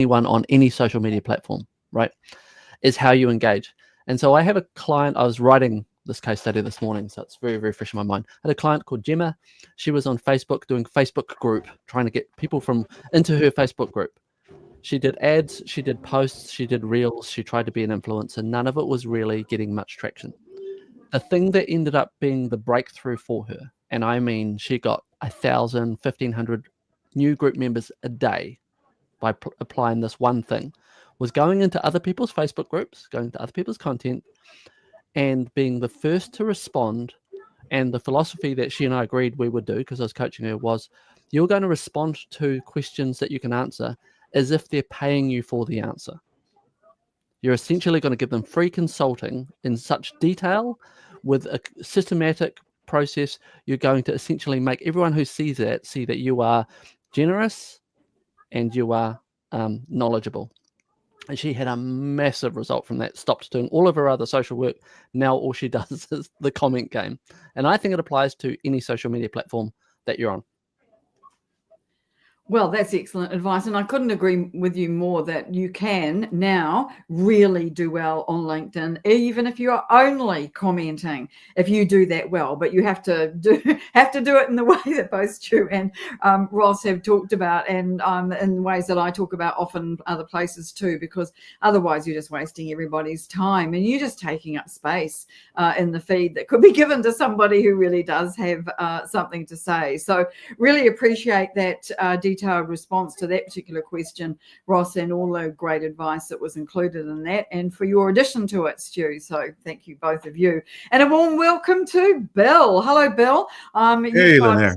anyone on any social media platform, right, is how you engage. And so I have a client, I was writing this case study this morning, so it's very, very fresh in my mind. I had a client called Gemma. She was on Facebook doing Facebook group, trying to get people into her Facebook group. She did ads, she did posts, she did reels, she tried to be an influencer. None of it was really getting much traction. The thing that ended up being the breakthrough for her, and I mean she got 1,000, 1,500 new group members a day by applying this one thing, was going into other people's Facebook groups, going to other people's content, and being the first to respond. And the philosophy that she and I agreed we would do, because I was coaching her, was you're going to respond to questions that you can answer as if they're paying you for the answer. You're essentially going to give them free consulting in such detail with a systematic process. You're going to essentially make everyone who sees that see that you are generous and you are knowledgeable. And she had a massive result from that, stopped doing all of her other social work. Now all she does is the comment game. And I think it applies to any social media platform that you're on. Well, that's excellent advice. And I couldn't agree with you more that you can now really do well on LinkedIn, even if you are only commenting, if you do that well. But you have to do it in the way that both Stu and Ross have talked about, and in ways that I talk about often other places too, because otherwise you're just wasting everybody's time and you're just taking up space in the feed that could be given to somebody who really does have something to say. So really appreciate that detailed response to that particular question, Ross, and all the great advice that was included in that, and for your addition to it, Stu. So thank you, both of you. And a warm welcome to Bill. Hello, Bill. Hey, Lynnaire.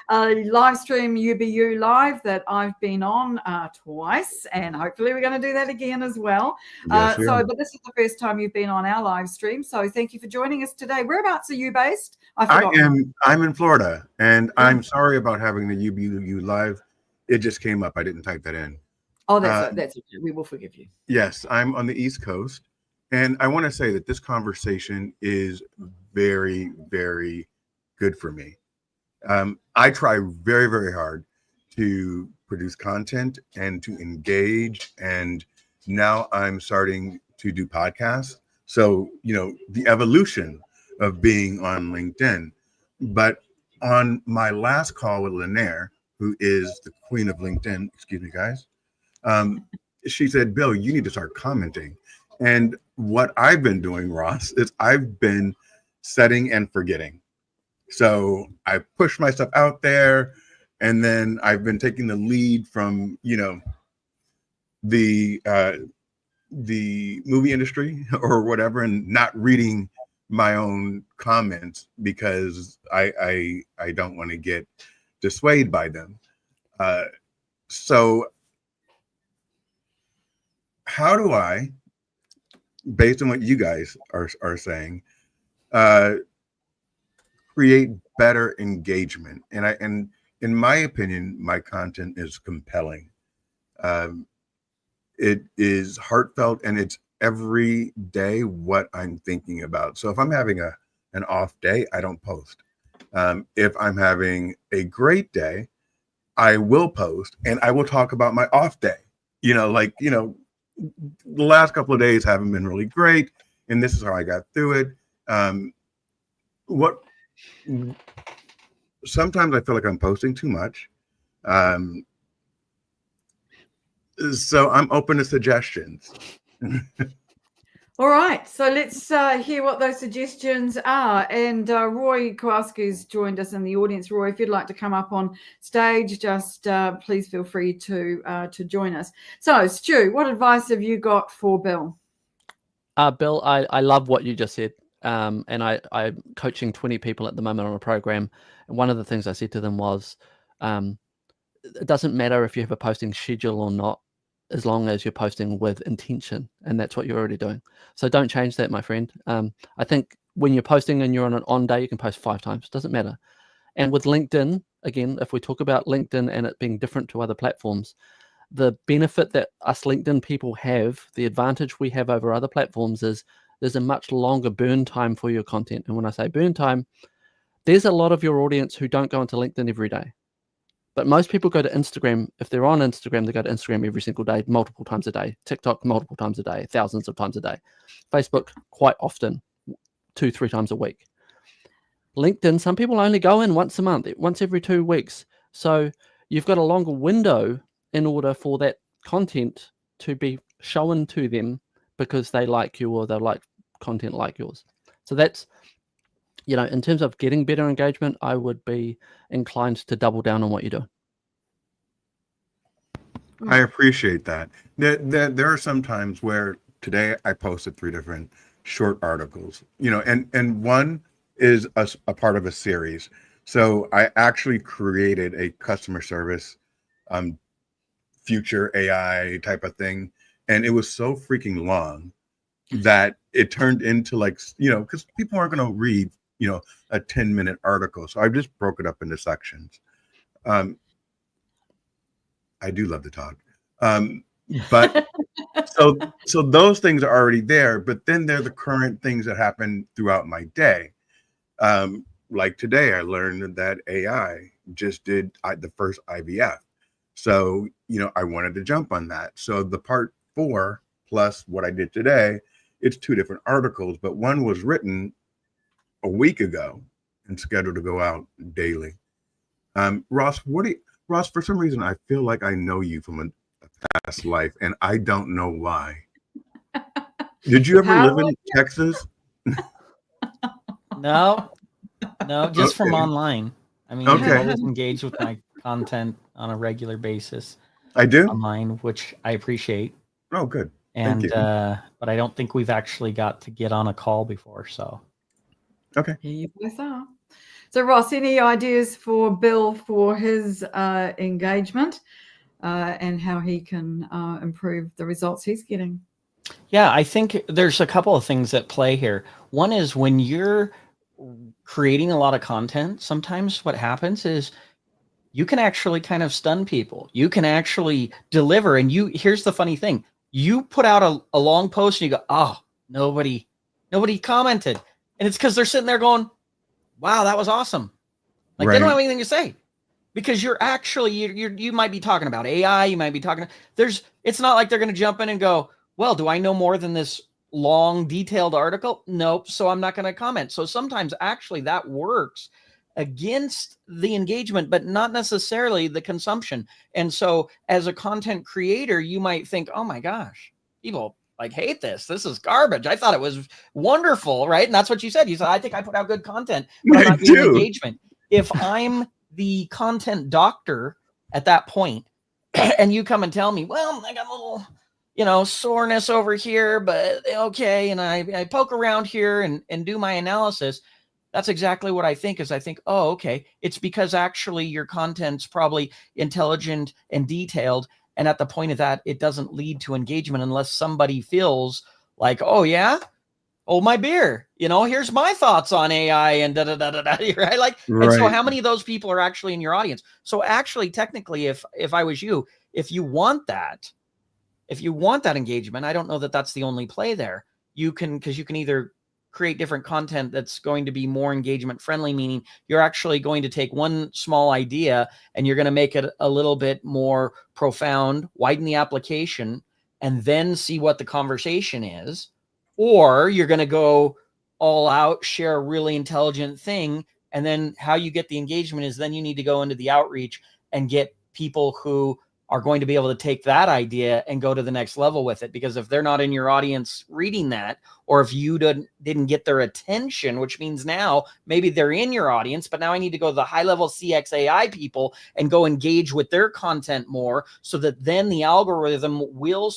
A live stream UBU live that I've been on twice, and hopefully we're going to do that again as well. Yes, but this is the first time you've been on our live stream, so thank you for joining us today. Whereabouts are you based? I'm in Florida, and I'm sorry about having the UBU live. It just came up. I didn't type that in. Oh, that's okay. We will forgive you. Yes, I'm on the East Coast, and I want to say that this conversation is very, very good for me. I try very, very hard to produce content and to engage, and now I'm starting to do podcasts. So, the evolution of being on LinkedIn. But on my last call with Lynnaire, who is the queen of LinkedIn, excuse me, guys, she said, Bill, you need to start commenting. And what I've been doing, Ross, is I've been setting and forgetting. So I push my stuff out there, and then I've been taking the lead from, the movie industry or whatever, and not reading my own comments because I don't want to get dissuaded by them. So how do I, based on what you guys are saying, create better engagement? And in my opinion, my content is compelling. It is heartfelt, and it's every day what I'm thinking about. So if I'm having an off day, I don't post. If I'm having a great day, I will post, and I will talk about my off day. The last couple of days haven't been really great, and this is how I got through it. Sometimes I feel like I'm posting too much. So I'm open to suggestions. All right, so let's hear what those suggestions are. And Roy Kowalski's joined us in the audience. Roy, if you'd like to come up on stage, just please feel free to join us. So, Stu, what advice have you got for Bill? Bill, I love what you just said. And I'm coaching 20 people at the moment on a program. And one of the things I said to them was, it doesn't matter if you have a posting schedule or not, as long as you're posting with intention, and that's what you're already doing. So don't change that, my friend. I think when you're posting and you're on an on day, you can post 5 times. Doesn't matter. And with LinkedIn, again, if we talk about LinkedIn and it being different to other platforms, the benefit that us LinkedIn people have, the advantage we have over other platforms is there's a much longer burn time for your content. And when I say burn time, there's a lot of your audience who don't go into LinkedIn every day. But most people go to Instagram. If they're on Instagram, they go to Instagram every single day, multiple times a day. TikTok, multiple times a day, thousands of times a day. Facebook, quite often, 2-3 times a week. LinkedIn, some people only go in once a month, once every 2 weeks. So you've got a longer window in order for that content to be shown to them because they like you or they like content like yours. So that's, in terms of getting better engagement, I would be inclined to double down on what you do. I appreciate that. There are some times where today I posted 3 different short articles, and one is a part of a series. So I actually created a customer service future AI type of thing. And it was so freaking long that it turned into because people aren't going to read, a 10-minute article. So I just broke it up into sections. I do love to talk. But so those things are already there, but then they're the current things that happen throughout my day. Like today, I learned that AI just did the first IVF. So, I wanted to jump on that. So the part 4 plus what I did today, it's 2 different articles, but one was written a week ago and scheduled to go out daily. Ross, Ross, for some reason, I feel like I know you from a past life, and I don't know why. Did you ever live in Texas? No, just from online. I mean, Okay. I always engage with my content on a regular basis. I do? Online, which I appreciate. Oh, good. And Thank you. but I don't think we've actually got to get on a call before. So Okay. Here you both are. So Ross, any ideas for Bill for his engagement and how he can improve the results he's getting? yeah, I think there's a couple of things at play here. One is when you're creating a lot of content, sometimes what happens is you can actually kind of stun people. You can actually deliver. And here's the funny thing. You put out a long post and you go, oh, nobody commented. And it's because they're sitting there going, wow, that was awesome. Like they don't have anything to say because you're actually, you might be talking about AI. You might be talking, it's not like they're going to jump in and go, well, do I know more than this long detailed article? Nope. So I'm not going to comment. So sometimes actually that works against the engagement, but not necessarily the consumption. And so as a content creator, you might think, oh my gosh, people hate this. This is garbage. I thought it was wonderful. Right. And that's what you said. You said, I think I put out good content, but I'm not getting engagement. If I'm the content doctor at that point and you come and tell me, well, I got a little, soreness over here, but okay. And I poke around here and do my analysis. That's exactly what I think I think, oh, okay. It's because actually your content's probably intelligent and detailed. And at the point of that, it doesn't lead to engagement unless somebody feels like, oh yeah, hold my beer. Here's my thoughts on AI and right? And so how many of those people are actually in your audience? So actually, technically, if I was you, if you want that engagement, I don't know that that's the only play there. Because you can either create different content that's going to be more engagement friendly, meaning you're actually going to take one small idea and you're going to make it a little bit more profound, widen the application, and then see what the conversation is. Or you're going to go all out, share a really intelligent thing. And then how you get the engagement is then you need to go into the outreach and get people who are going to be able to take that idea and go to the next level with it. Because if they're not in your audience reading that, or if you didn't get their attention, which means now maybe they're in your audience, but now I need to go to the high level CXAI people and go engage with their content more so that then the algorithm will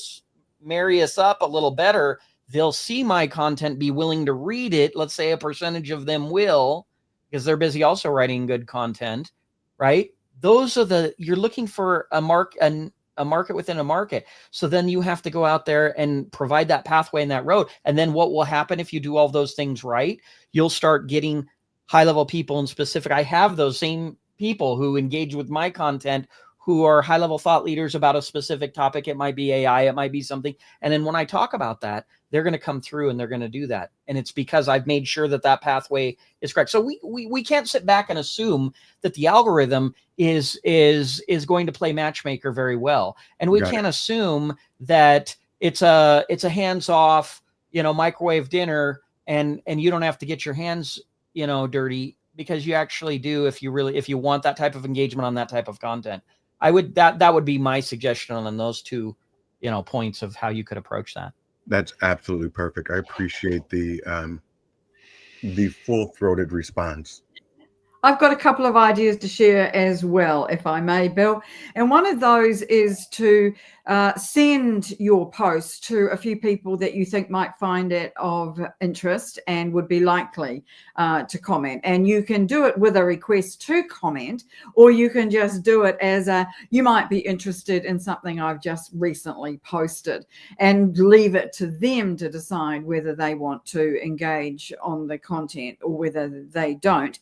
marry us up a little better. They'll see my content, be willing to read it. Let's say a percentage of them will, because they're busy also writing good content, right? Those are you're looking for a market within a market. So then you have to go out there and provide that pathway and that road. And then what will happen if you do all those things right? You'll start getting high level people in specific. I have those same people who engage with my content who are high-level thought leaders about a specific topic. It might be AI, it might be something. And then when I talk about that, they're going to come through and they're going to do that. And it's because I've made sure that that pathway is correct. So we can't sit back and assume that the algorithm is going to play matchmaker very well. And we can't assume that it's a hands-off, microwave dinner and you don't have to get your hands, dirty, because you actually do if you want that type of engagement on that type of content. That would be my suggestion on those two, points of how you could approach that. That's absolutely perfect. I appreciate the full-throated response. I've got a couple of ideas to share as well, if I may, Bill. And one of those is to send your post to a few people that you think might find it of interest and would be likely to comment. And you can do it with a request to comment, or you can just do it as you might be interested in something I've just recently posted, and leave it to them to decide whether they want to engage on the content or whether they don't.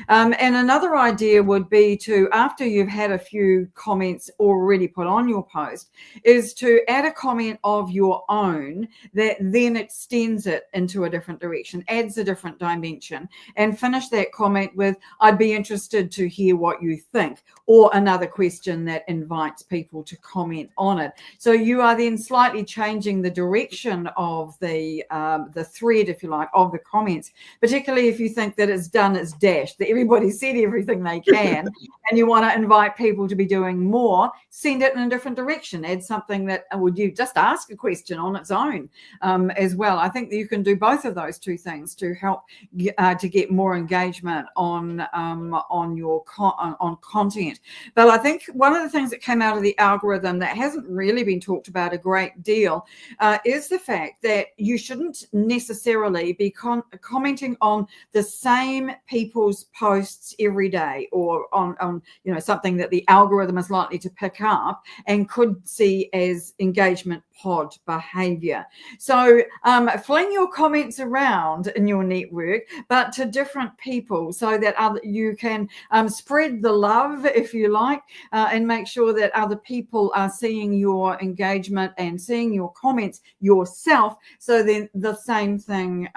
And another idea would be to, after you've had a few comments already put on your post, is to add a comment of your own that then extends it into a different direction, adds a different dimension, and finish that comment with, I'd be interested to hear what you think, or another question that invites people to comment on it. So you are then slightly changing the direction of the thread, if you like, of the comments, particularly if you think that it's done its dash, that everybody said everything they can, and you want to invite people to be doing more, send it in a different direction. Add something that would you just ask a question on its own as well. I think that you can do both of those two things to help to get more engagement on your content. But I think one of the things that came out of the algorithm that hasn't really been talked about a great deal is the fact that you shouldn't necessarily be commenting on the same people's posts every day, or on something that the algorithm is likely to pick up and could see as engagement pod behavior. So fling your comments around in your network, but to different people, so that you can spread the love, if you like, and make sure that other people are seeing your engagement and seeing your comments yourself, so then the same thing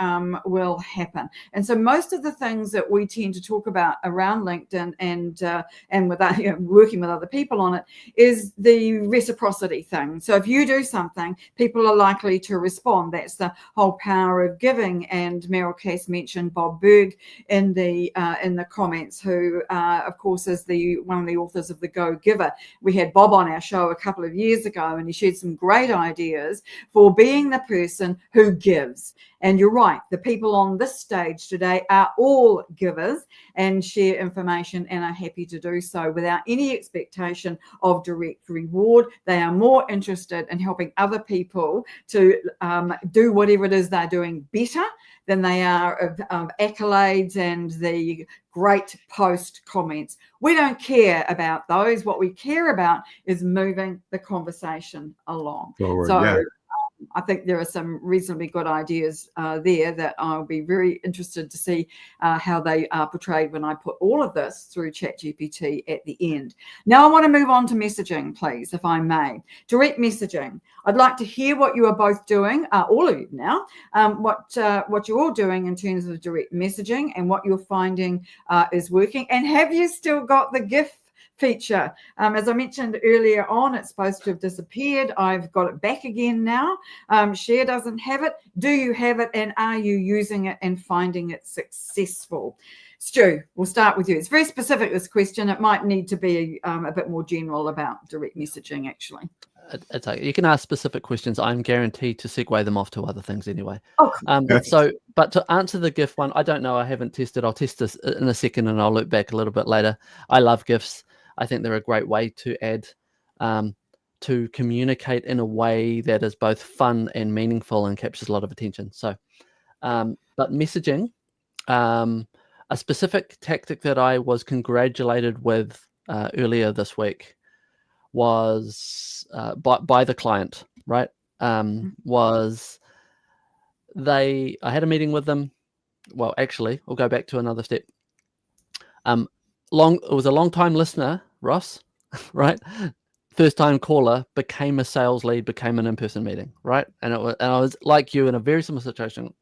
will happen. And so most of the things that we tend to talk about around LinkedIn and with working with other people on it is the reciprocity thing. So if you do something, people are likely to respond. That's the whole power of giving. And Meryl Cass mentioned Bob Berg in the comments, who of course is one of the authors of The Go Giver. We had Bob on our show a couple of years ago, and he shared some great ideas for being the person who gives. And you're right, the people on this stage today are all givers and share information and are happy to do so without any expectation of direct reward. They are more interested in helping other people to do whatever it is they're doing better than they are of accolades and the great post comments. We don't care about those. What we care about is moving the conversation along. Forward, so yeah. I think there are some reasonably good ideas there that I'll be very interested to see how they are portrayed when I put all of this through ChatGPT at the end. Now I want to move on to messaging, please, if I may. Direct messaging. I'd like to hear what you are both doing, all of you now, what you're all doing in terms of direct messaging and what you're finding is working. And have you still got the GIF feature? As I mentioned earlier on, it's supposed to have disappeared. I've got it back again now. Cher doesn't have it. Do you have it, and are you using it and finding it successful? Stu, we'll start with you. It's very specific, this question. It might need to be a bit more general about direct messaging, actually. It's okay. You can ask specific questions. I'm guaranteed to segue them off to other things anyway. Oh, But to answer the GIF one, I don't know. I haven't tested. I'll test this in a second, and I'll look back a little bit later. I love GIFs. I think they're a great way to add, to communicate in a way that is both fun and meaningful and captures a lot of attention. So, but messaging, a specific tactic that I was congratulated with earlier this week was by the client, right? Was I had a meeting with them. Well, actually, we'll go back to another step. It was a long time listener, Ross, right? First time caller became a sales lead, became an in-person meeting, right? And I was like you in a very similar situation.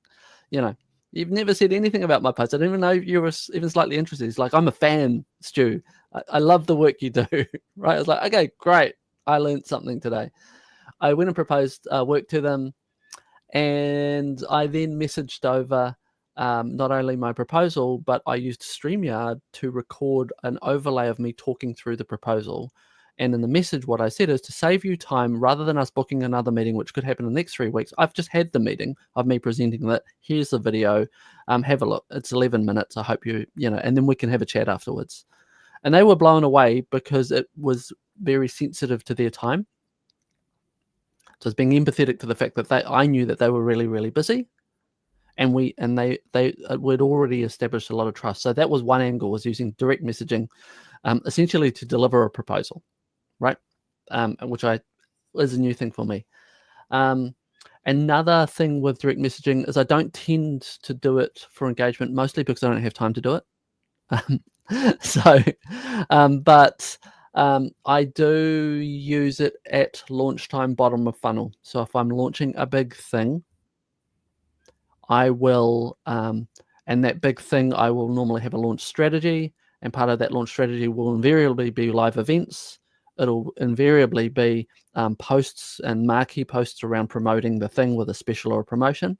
You know, you've never said anything about my post. I didn't even know you were even slightly interested. He's like, I'm a fan, Stu. I love the work you do, right? I was like, okay, great. I learned something today. I went and proposed work to them, and I then messaged over not only my proposal, but I used StreamYard to record an overlay of me talking through the proposal. And in the message, what I said is, to save you time, rather than us booking another meeting, which could happen in the next 3 weeks, I've just had the meeting of me presenting that. Here's the video. Have a look. It's 11 minutes. I hope and then we can have a chat afterwards. And they were blown away because it was very sensitive to their time. So it's being empathetic to the fact that I knew that they were really, really busy. And they would already established a lot of trust. So that was one angle, was using direct messaging, essentially to deliver a proposal, right? Which is a new thing for me. Another thing with direct messaging is I don't tend to do it for engagement, mostly because I don't have time to do it. But I do use it at launch time, bottom of funnel. So if I'm launching a big thing, I will, and that big thing, I will normally have a launch strategy, and part of that launch strategy will invariably be live events. It'll invariably be posts and marquee posts around promoting the thing with a special or a promotion.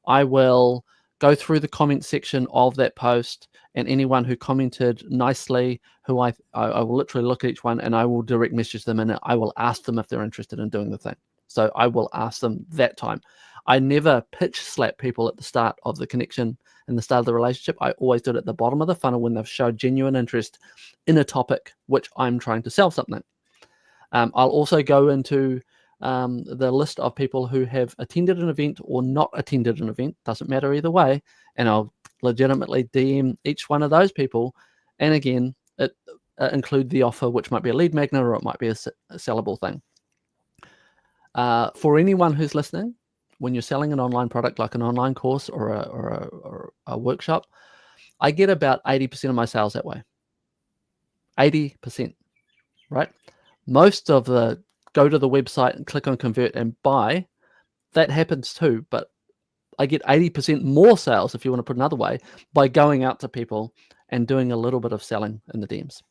I will go through the comment section of that post, and anyone who commented nicely, who I will literally look at each one, and I will direct message them, and I will ask them if they're interested in doing the thing. So I will ask them that time. I never pitch slap people at the start of the connection and the start of the relationship. I always do it at the bottom of the funnel when they've showed genuine interest in a topic which I'm trying to sell something. I'll also go into the list of people who have attended an event or not attended an event, doesn't matter either way, and I'll legitimately DM each one of those people. And again, it include the offer, which might be a lead magnet or it might be a sellable thing. For anyone who's listening, when you're selling an online product like an online course or a workshop, I get about 80% of my sales that way. 80%, right? Most of the go to the website and click on convert and buy, that happens too, but I get 80% more sales, if you want to put it another way, by going out to people and doing a little bit of selling in the DMs.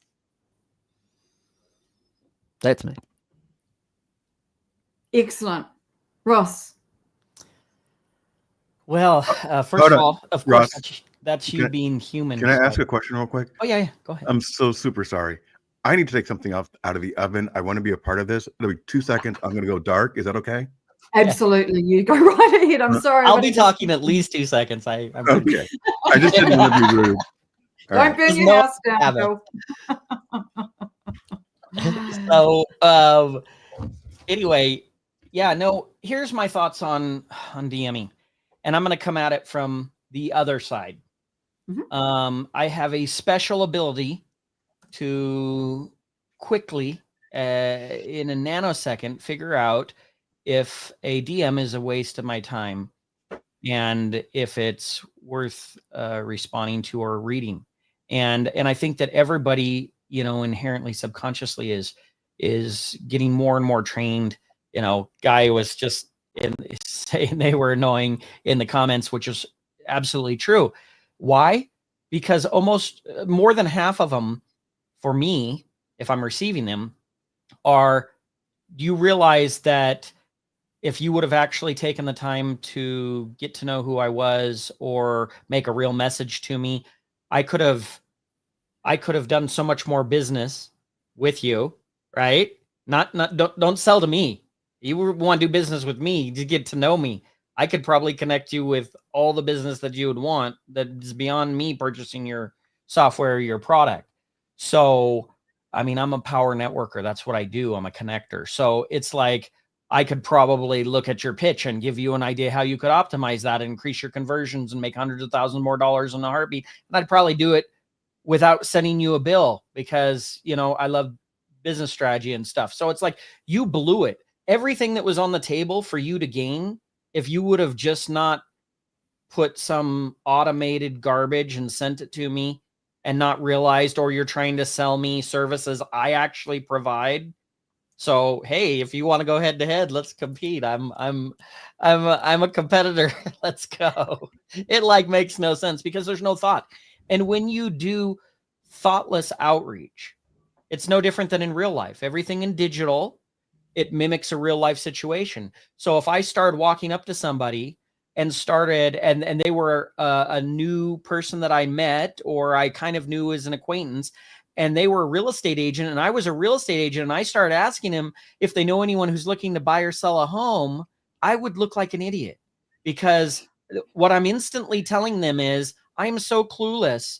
That's me. Excellent. Ross. Well, first of all, of course, that's you being human. Can I ask a question real quick? Oh, yeah, go ahead. I'm so super sorry. I need to take something out of the oven. I want to be a part of this. It'll be 2 seconds. I'm going to go dark. Is that okay? Absolutely. You go right ahead. I'm sorry. I'll be talking at least 2 seconds. I'm okay. I just didn't want to be rude. Don't burn your house down, Phil. So, anyway, yeah, no, here's my thoughts on DMing. And I'm going to come at it from the other side. Mm-hmm. I have a special ability to quickly, in a nanosecond, figure out if a DM is a waste of my time and if it's worth responding to or reading. And I think that everybody, inherently subconsciously is getting more and more trained. Guy was just saying they were annoying in the comments, which is absolutely true. Why? Because almost more than half of them, for me, if I'm receiving them, do you realize that if you would have actually taken the time to get to know who I was or make a real message to me, I could have done so much more business with you, right? Don't sell to me. You want to do business with me to get to know me. I could probably connect you with all the business that you would want that is beyond me purchasing your software or your product. So, I'm a power networker. That's what I do. I'm a connector. So it's like I could probably look at your pitch and give you an idea how you could optimize that and increase your conversions and make hundreds of thousands more dollars in a heartbeat. And I'd probably do it without sending you a bill because, I love business strategy and stuff. So it's like you blew it. Everything that was on the table for you to gain, if you would have just not put some automated garbage and sent it to me, and not realized, or you're trying to sell me services I actually provide. So, hey, if you want to go head to head, let's compete. I'm a competitor. Let's go. It like makes no sense because there's no thought. And when you do thoughtless outreach, it's no different than in real life. Everything in digital, it mimics a real life situation. So if I started walking up to somebody and started, and they were a new person that I met, or I kind of knew as an acquaintance, and they were a real estate agent and I was a real estate agent, and I started asking them if they know anyone who's looking to buy or sell a home, I would look like an idiot, because what I'm instantly telling them is I'm so clueless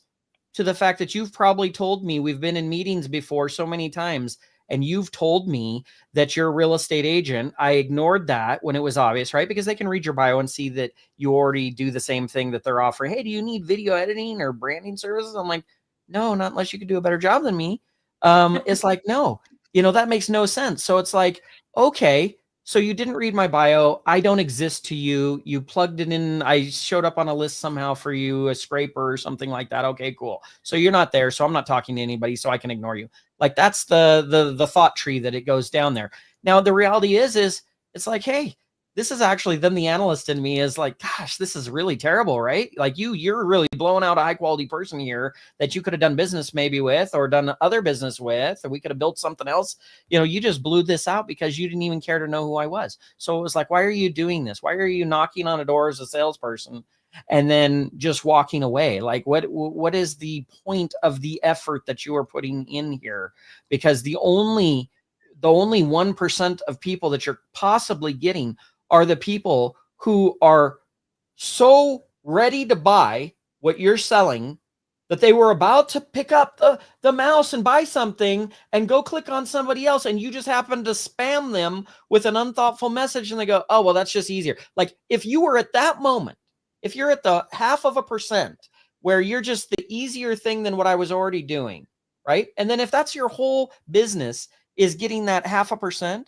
to the fact that you've probably told me, we've been in meetings before so many times, and you've told me that you're a real estate agent. I ignored that when it was obvious, right? Because they can read your bio and see that you already do the same thing that they're offering. Hey, do you need video editing or branding services? I'm like, no, not unless you could do a better job than me. It's like, no, that makes no sense. So it's like, okay, so you didn't read my bio. I don't exist to you. You plugged it in. I showed up on a list somehow for you, a scraper or something like that. Okay, cool. So you're not there. So I'm not talking to anybody, so I can ignore you. Like, that's the thought tree that it goes down there. Now, the reality is it's like, hey, this is actually, then the analyst in me is like, gosh, this is really terrible, right? Like you're really blowing out a high quality person here that you could have done business maybe with, or done other business with, or we could have built something else. You just blew this out because you didn't even care to know who I was. So it was like, why are you doing this? Why are you knocking on a door as a salesperson and then just walking away? Like, what is the point of the effort that you are putting in here? Because the only 1% of people that you're possibly getting are the people who are so ready to buy what you're selling that they were about to pick up the mouse and buy something and go click on somebody else, and you just happen to spam them with an unthoughtful message, and they go, oh, well, that's just easier. Like, if you were at that moment, if you're at the 0.5% where you're just the easier thing than what I was already doing, right? And then if that's your whole business is getting that 0.5%,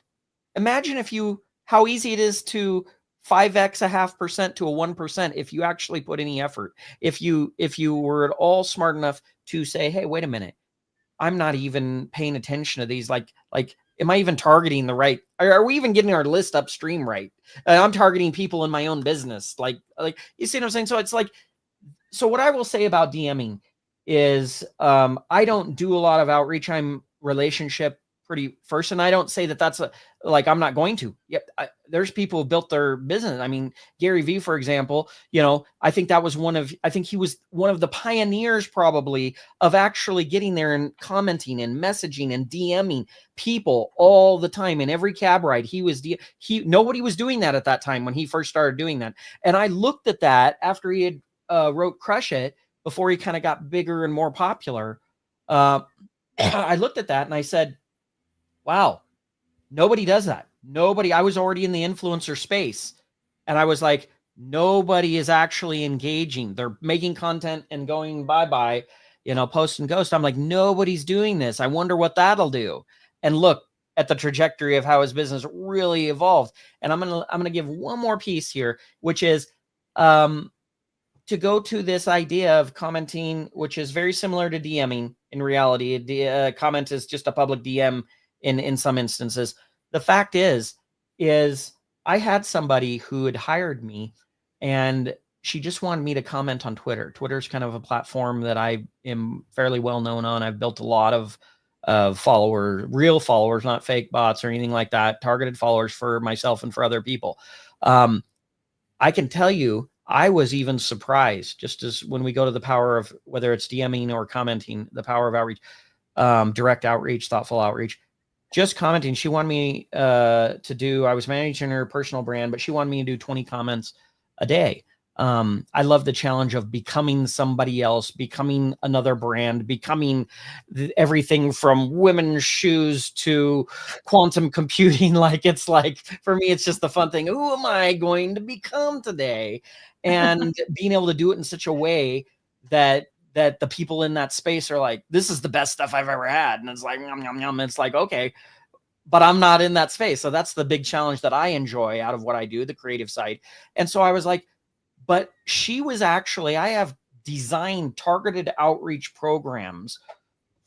imagine how easy it is to 5x 0.5% to a 1% if you actually put any effort. If you were at all smart enough to say, hey, wait a minute, I'm not even paying attention to these. Like, am I even targeting the right? Are we even getting our list upstream right? I'm targeting people in my own business. Like you see what I'm saying? So it's like, so what I will say about DMing is, I don't do a lot of outreach. I'm relationship pretty first, and I don't say that that's I'm not going to. Yep, there's people who built their business. I mean, Gary Vee, for example, I think he was one of the pioneers probably of actually getting there and commenting and messaging and DMing people all the time in every cab ride. Nobody was doing that at that time when he first started doing that. And I looked at that after he had wrote Crush It, before he kind of got bigger and more popular. I looked at that and I said, wow, nobody does that. Nobody. I was already in the influencer space, and I was like, nobody is actually engaging. They're making content and going bye-bye, post and ghost. I'm like, nobody's doing this. I wonder what that'll do. And look at the trajectory of how his business really evolved. And I'm gonna give one more piece here, which is to go to this idea of commenting, which is very similar to DMing in reality. A comment is just a public DM in some instances. The fact is I had somebody who had hired me, and she just wanted me to comment on Twitter. Twitter's kind of a platform that I am fairly well known on. I've built a lot of followers, real followers, not fake bots or anything like that, targeted followers for myself and for other people. I can tell you, I was even surprised, just as when we go to the power of whether it's DMing or commenting, the power of outreach, direct outreach, thoughtful outreach, just commenting. She wanted me I was managing her personal brand, but she wanted me to do 20 comments a day. I love the challenge of becoming somebody else, becoming another brand, becoming everything from women's shoes to quantum computing. It's like, for me, it's just the fun thing. Who am I going to become today? And being able to do it in such a way that the people in that space are like, this is the best stuff I've ever had. And it's like, yum, yum, yum. It's like, okay, but I'm not in that space. So that's the big challenge that I enjoy out of what I do, the creative side. And so I was like, but she was actually, I have design targeted outreach programs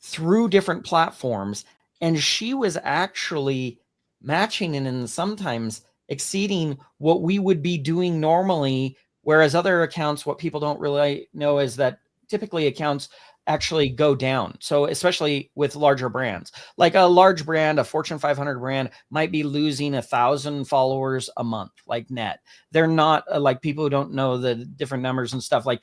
through different platforms. And she was actually matching and sometimes exceeding what we would be doing normally. Whereas other accounts, what people don't really know is that typically accounts actually go down. So especially with larger brands, like a large brand, a Fortune 500 brand might be losing 1,000 followers a month, like net. They're not like people who don't know the different numbers and stuff like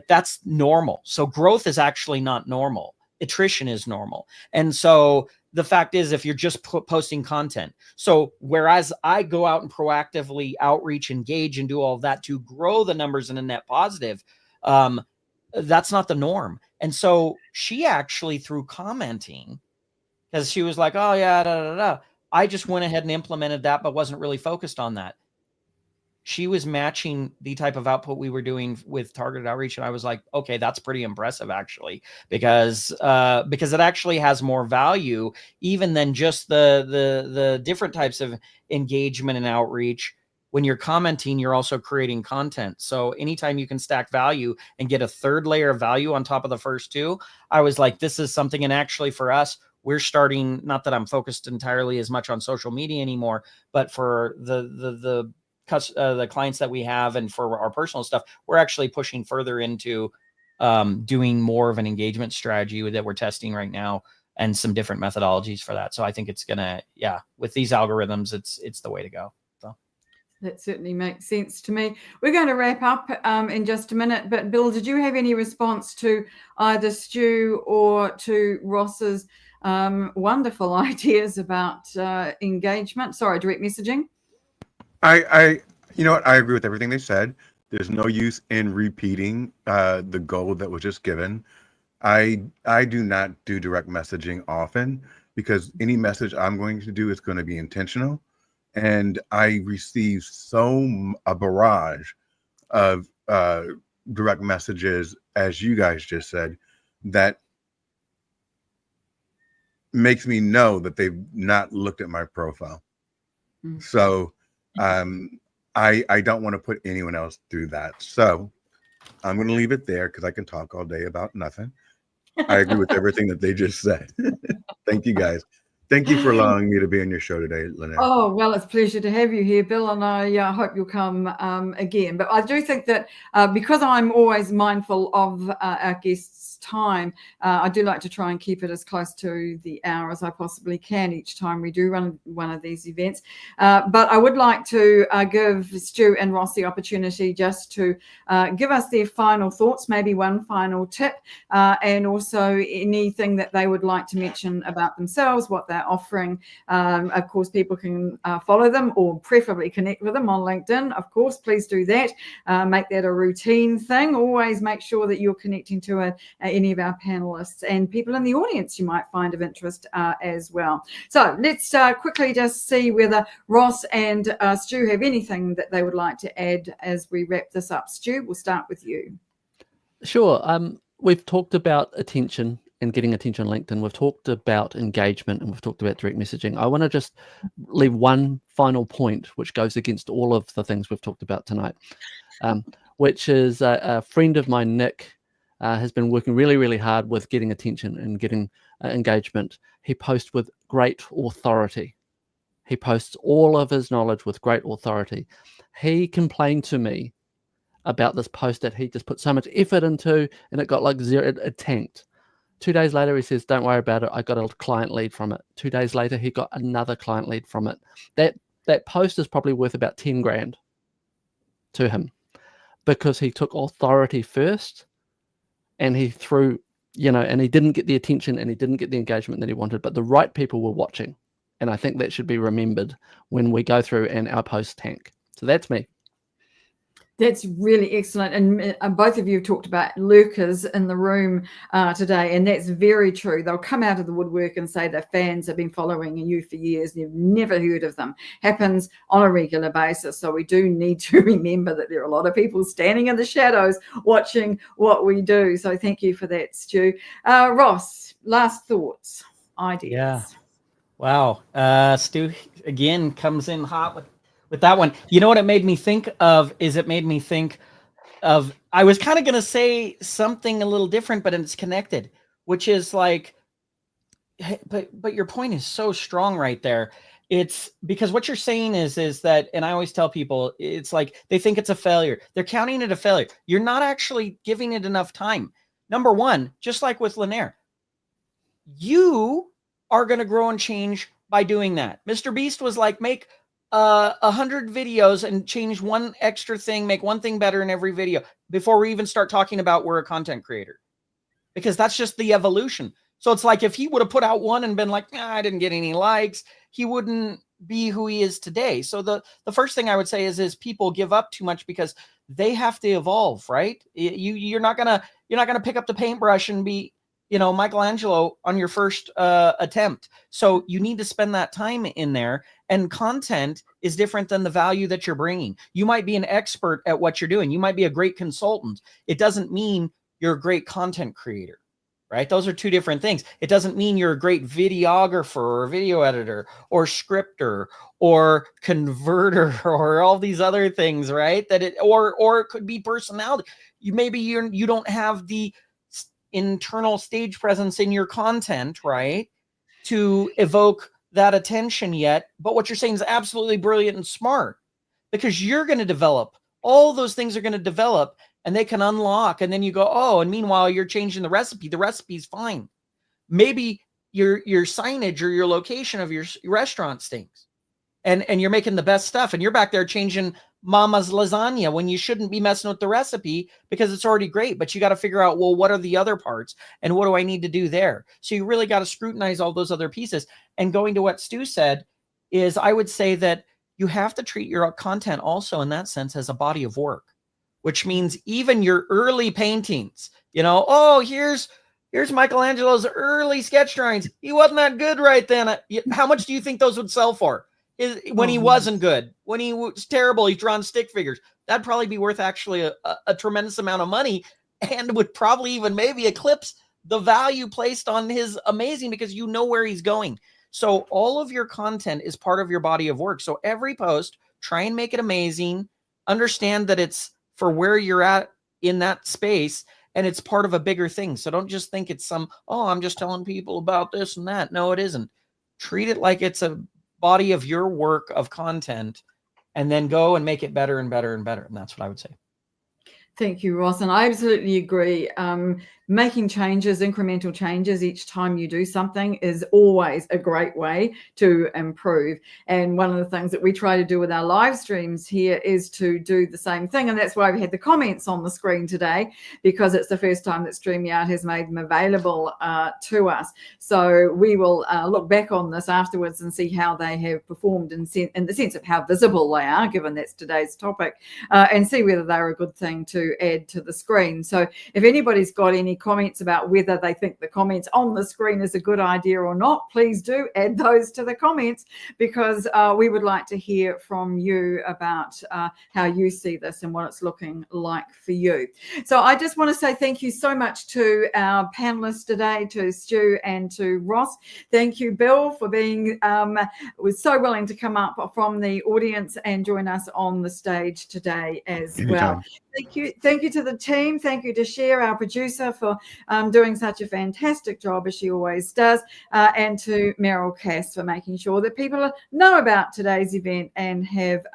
that's normal. So growth is actually not normal. Attrition is normal. And so the fact is, if you're just posting content, so whereas I go out and proactively outreach, engage, and do all of that to grow the numbers in a net positive, that's not the norm. And so she actually, through commenting, because she was like, oh yeah, da, da, da, I just went ahead and implemented that, but wasn't really focused on that. She was matching the type of output we were doing with targeted outreach. And I was like, okay, that's pretty impressive actually, because it actually has more value even than just the different types of engagement and outreach. When you're commenting, you're also creating content. So anytime you can stack value and get a third layer of value on top of the first two, I was like, this is something. And actually for us, we're starting, not that I'm focused entirely as much on social media anymore, but for the clients that we have and for our personal stuff, we're actually pushing further into doing more of an engagement strategy that we're testing right now and some different methodologies for that. So I think it's gonna, with these algorithms, it's the way to go. So that certainly makes sense to me. We're going to wrap up in just a minute, but Bill, did you have any response to either Stu or to Ross's wonderful ideas about engagement? Sorry, direct messaging. You know what? I agree with everything they said. There's no use in repeating the goal that was just given. I do not do direct messaging often because any message I'm going to do is going to be intentional. And I receive a barrage of direct messages, as you guys just said, that makes me know that they've not looked at my profile. Mm-hmm. So I don't want to put anyone else through that. So I'm going to leave it there because I can talk all day about nothing. I agree with everything that they just said. Thank you, guys. Thank you for allowing me to be on your show today, Lynnaire. Oh, well, it's a pleasure to have you here, Bill, and I hope you'll come again. But I do think that because I'm always mindful of our guests' time, I do like to try and keep it as close to the hour as I possibly can each time we do run one of these events. But I would like to give Stu and Ross the opportunity just to give us their final thoughts, maybe one final tip, and also anything that they would like to mention about themselves, what they're offering. Of course, people can follow them or preferably connect with them on LinkedIn. Of course, please do that. Make that a routine thing. Always make sure that you're connecting to any of our panelists and people in the audience you might find of interest as well. So let's quickly just see whether Ross and Stu have anything that they would like to add as we wrap this up. Stu, we'll start with you. Sure. We've talked about attention and getting attention on LinkedIn. We've talked about engagement and we've talked about direct messaging. I want to just leave one final point, which goes against all of the things we've talked about tonight, which is a friend of mine, Nick, has been working really, really hard with getting attention and getting engagement. He posts with great authority. He posts all of his knowledge with great authority. He complained to me about this post that he just put so much effort into and it got like zero, it tanked. 2 days later, he says, don't worry about it. I got a client lead from it. 2 days later, he got another client lead from it. That post is probably worth about 10 grand to him because he took authority first and he threw, and he didn't get the attention and he didn't get the engagement that he wanted, but the right people were watching. And I think that should be remembered when we go through and our posts tank. So that's me. That's really excellent. And both of you talked about lurkers in the room today. And that's very true. They'll come out of the woodwork and say their fans have been following you for years and you've never heard of them. Happens on a regular basis. So we do need to remember that there are a lot of people standing in the shadows watching what we do. So thank you for that, Stu. Ross, last thoughts, ideas. Yeah. Wow. Stu, again, comes in hot with that one. You know what it made me think of is it made me think I was kind of going to say something a little different, but it's connected, which is like, but your point is so strong right there. It's because what you're saying is that, and I always tell people, it's like they think it's a failure. They're counting it a failure. You're not actually giving it enough time. Number one, just like with Lynnaire, you are going to grow and change by doing that. Mr. Beast was like, make 100 videos and change one extra thing, make one thing better in every video before we even start talking about we're a content creator, because that's just the evolution. So it's like if he would have put out one and been like, I didn't get any likes, he wouldn't be who he is today. So the first thing I would say is people give up too much because they have to evolve, right? You're not gonna pick up the paintbrush and be, Michelangelo on your first attempt. So you need to spend that time in there, and content is different than the value that you're bringing. You might be an expert at what you're doing. You might be a great consultant. It doesn't mean you're a great content creator, right? Those are two different things. It doesn't mean you're a great videographer or video editor or scripter or converter or all these other things, right? Or it could be personality. You don't have the internal stage presence in your content, right, to evoke that attention yet. But what you're saying is absolutely brilliant and smart, because you're going to develop. All those things are going to develop, and they can unlock. And then you go, oh, and meanwhile, you're changing the recipe. The recipe's fine. Maybe your signage or your location of your restaurant stinks, and you're making the best stuff, and you're back there changing mama's lasagna when you shouldn't be messing with the recipe because it's already great. But you got to figure out, well, what are the other parts and what do I need to do there? So you really got to scrutinize all those other pieces. And going to what Stu said is, I would say that you have to treat your content also in that sense as a body of work, which means even your early paintings, oh, here's Michelangelo's early sketch drawings. He wasn't that good right then. How much do you think those would sell for? When he wasn't good, when he was terrible, he's drawn stick figures. That'd probably be worth actually a tremendous amount of money, and would probably even maybe eclipse the value placed on his amazing, because you know where he's going. So all of your content is part of your body of work. So every post, try and make it amazing. Understand that it's for where you're at in that space, and it's part of a bigger thing. So don't just think it's I'm just telling people about this and that. No, it isn't. Treat it like it's a body of your work of content, and then go and make it better and better and better. And that's what I would say. Thank you, Ross. And I absolutely agree. Making changes, incremental changes each time you do something is always a great way to improve. And one of the things that we try to do with our live streams here is to do the same thing. And that's why we had the comments on the screen today, because it's the first time that StreamYard has made them available to us. So we will look back on this afterwards and see how they have performed in the sense of how visible they are, given that's today's topic, and see whether they're a good thing to add to the screen. So if anybody's got any comments about whether they think the comments on the screen is a good idea or not, please do add those to the comments, because we would like to hear from you about how you see this and what it's looking like for you. So I just want to say thank you so much to our panelists today, to Stu and to Ross. Thank you, Bill, for being was so willing to come up from the audience and join us on the stage today as well. Thank you to the team. Thank you to Cher, our producer, for doing such a fantastic job as she always does, and to Meryl Cass for making sure that people know about today's event and have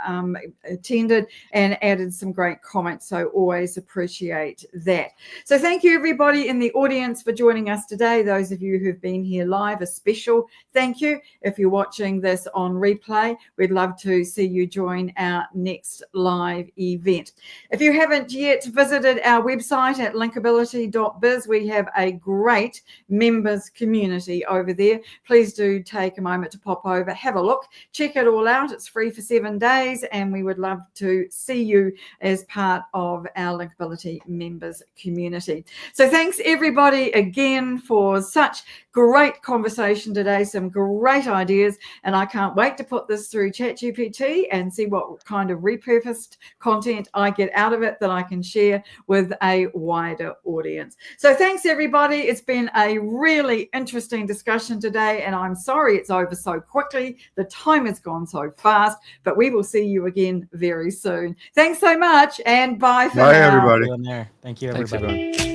attended and added some great comments. So always appreciate that. So thank you, everybody in the audience, for joining us today. Those of you who've been here live, a special thank you. If you're watching this on replay, we'd love to see you join our next live event. If you haven't yet visited our website at linkability.biz, we have a great members community over there. Please do take a moment to pop over, have a look, check it all out. It's free for 7 days, and we would love to see you as part of our Linkability members community. So thanks everybody again for such great conversation today, some great ideas, and I can't wait to put this through ChatGPT and see what kind of repurposed content I get out of it. benefit that I can share with a wider audience. So thanks, everybody. It's been a really interesting discussion today, and I'm sorry it's over so quickly. The time has gone so fast, but we will see you again very soon. Thanks so much, and bye for Bye, now. everybody. Thank you, Thanks, everybody. everyone.